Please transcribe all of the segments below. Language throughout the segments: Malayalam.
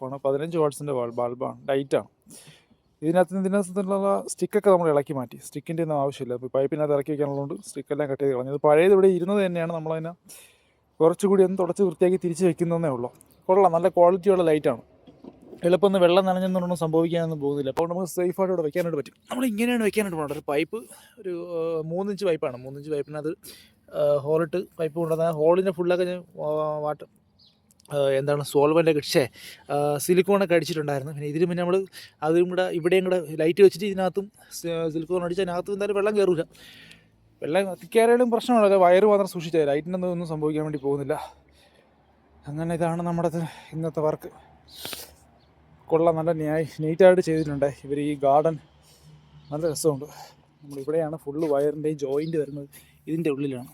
15 വാട്ട്സിൻ്റെ ബൾബാണ്, ലൈറ്റാണ്. ഇതിനകത്തുള്ള സ്റ്റിക്കൊക്കെ നമ്മൾ ഇളക്കി മാറ്റി. സ്റ്റിക്കിൻ്റെ ഒന്നും ആവശ്യമില്ല. ഇപ്പോൾ പൈപ്പിനകത്ത് ഇറക്കി വയ്ക്കാനുള്ളതുകൊണ്ട് സ്റ്റിക്കെല്ലാം കട്ട് ചെയ്ത് കളഞ്ഞത്. പഴയത് ഇവിടെ ഇരുന്നത് തന്നെയാണ്. നമ്മളതിനെ കുറച്ചുകൂടി ഒന്ന് തുടച്ച് വൃത്തിയാക്കി തിരിച്ച് വെക്കുന്നതേ ഉള്ളൂ. കൊള്ളാം, നല്ല ക്വാളിറ്റിയുള്ള ലൈറ്റാണ്. എളുപ്പം ഒന്ന് വെള്ളം നനഞ്ഞൊന്നും സംഭവിക്കാനൊന്നും പോകുന്നില്ല. അപ്പോൾ നമുക്ക് സേഫായിട്ട് ഇവിടെ വെക്കാനായിട്ട് പറ്റും. നമ്മൾ ഇങ്ങനെയാണ് വെക്കാനായിട്ട് പോകേണ്ടത്. ഒരു പൈപ്പ്, ഒരു 3 ഇഞ്ച് പൈപ്പാണ്. 3 ഇഞ്ച് പൈപ്പിനകത്ത് ഹോളിട്ട് പൈപ്പ് കൊണ്ടുവന്നാൽ ഹോളിൻ്റെ ഫുള്ളൊക്കെ സോൾവൻ്റൊക്കെ സിലിക്കോണൊക്കെ അടിച്ചിട്ടുണ്ടായിരുന്നു. പിന്നെ ഇതിന് നമ്മൾ അതും കൂടെ ഇവിടെയും കൂടെ ലൈറ്റ് വെച്ചിട്ട് ഇതിനകത്തും സിലിക്കോൺ അടിച്ച് അതിനകത്തും എന്തായാലും വെള്ളം കയറില്ല. വെള്ളം കയറിയാലും പ്രശ്നമുള്ള വയറ് മാത്രം സൂക്ഷിച്ചാൽ ലൈറ്റിനൊന്നും സംഭവിക്കാൻ വേണ്ടി പോകുന്നില്ല. അങ്ങനെ ഇതാണ് നമ്മുടെ ഇന്നത്തെ വർക്ക്. കൊള്ളാം, നല്ല നീറ്റായിട്ട് ചെയ്തിട്ടുണ്ട് ഇവർ. ഈ ഗാർഡൻ നല്ല രസമുണ്ട്. നമ്മളിവിടെയാണ് ഫുള്ള് വയറിൻ്റെയും ജോയിൻറ്റ് വരുന്നത്, ഇതിൻ്റെ ഉള്ളിലാണ്.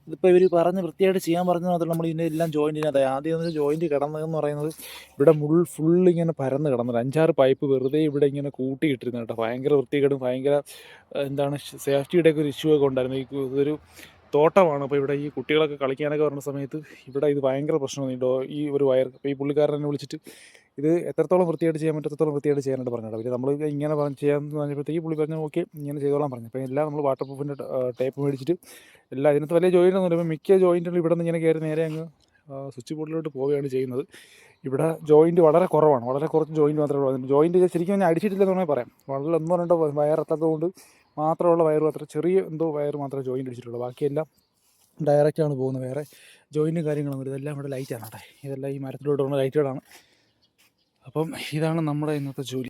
ഇതിപ്പോൾ ഇവർ പറഞ്ഞ് വൃത്തിയായിട്ട് ചെയ്യാൻ പറഞ്ഞത് മാത്രമല്ല, നമ്മൾ ഇതിൻ്റെ എല്ലാം ജോയിൻറ്റിനകത്ത് ആദ്യം ജോയിൻറ്റ് കിടന്നതെന്ന് പറയുന്നത് ഇവിടെ ഫുള്ള് ഇങ്ങനെ പരന്ന് കിടന്നത്. 5-6 പൈപ്പ് വെറുതെ ഇവിടെ ഇങ്ങനെ കൂട്ടിയിട്ടിരുന്നു കേട്ടോ. ഭയങ്കര വൃത്തികേടും ഭയങ്കര സേഫ്റ്റിയുടെയൊക്കെ ഒരു ഇഷ്യൂ ഒക്കെ ഉണ്ടായിരുന്നു. ഇതൊരു തോട്ടമാണ്. അപ്പോൾ ഇവിടെ ഈ കുട്ടികളൊക്കെ കളിക്കാനൊക്കെ വരുന്ന സമയത്ത് ഇവിടെ ഇത് ഭയങ്കര പ്രശ്നമാണ്. ഈ ഒരു വയർ. അപ്പോൾ ഈ പുള്ളിക്കാരനെ വിളിച്ചിട്ട് ഇത് എത്രത്തോളം വൃത്തിയായിട്ട് ചെയ്യാൻ പറ്റും അത്രത്തോളം വൃത്തിയായിട്ട് ചെയ്യാനായിട്ട് പറഞ്ഞിട്ട്. പിന്നെ നമ്മൾ ഇങ്ങനെ ചെയ്യാമെന്ന് പറഞ്ഞപ്പോഴത്തേക്ക് പുള്ളി പറഞ്ഞു ഓക്കെ ഇങ്ങനെ ചെയ്തോളാൻ പറഞ്ഞു. അപ്പോൾ എല്ലാം നമ്മൾ വാട്ടർ പ്രൂഫിൻ്റെ ടേപ്പ് മേടിച്ചിട്ട് എല്ലാം. ഇതിനകത്ത് വലിയ ജോയിൻ്റ് ഒന്നുമില്ല. ഇപ്പോൾ മിക്ക ജോയിൻറ്റുകളും ഇവിടെ നിന്ന് ഇങ്ങനെ കയറി നേരെ അങ്ങ് സ്വിച്ച് ബോർഡിലോട്ട് പോവുകയാണ് ചെയ്യുന്നത്. ഇവിടെ ജോയിൻറ്റ് വളരെ കുറവാണ്. വളരെ കുറച്ച് ജോയിൻറ്റ് മാത്രമേ ഉള്ളൂ. ജോയിൻറ്റ് ശരിക്കും ഞാൻ അടിച്ചിട്ടില്ലെന്ന് വേണമെങ്കിൽ പറയാം. വളരെ 1-2 വയർ എത്താത്തതുകൊണ്ട് മാത്രമുള്ള വയർ, അത്ര ചെറിയ വയർ മാത്രമേ ജോയിൻറ്റ് അടിച്ചിട്ടുള്ളൂ. ബാക്കിയെല്ലാം ഡയറക്റ്റാണ് പോകുന്നത്. വേറെ ജോയിൻറ്റും കാര്യങ്ങളൊന്നും. ഇതെല്ലാം ഇവിടെ ലൈറ്റാണ് കേട്ടോ. ഇതെല്ലാം ഈ മരത്തിലോട്ട് പോകുന്ന ലൈറ്റുകളാണ്. അപ്പം ഇതാണ് നമ്മുടെ ഇന്നത്തെ ജോലി.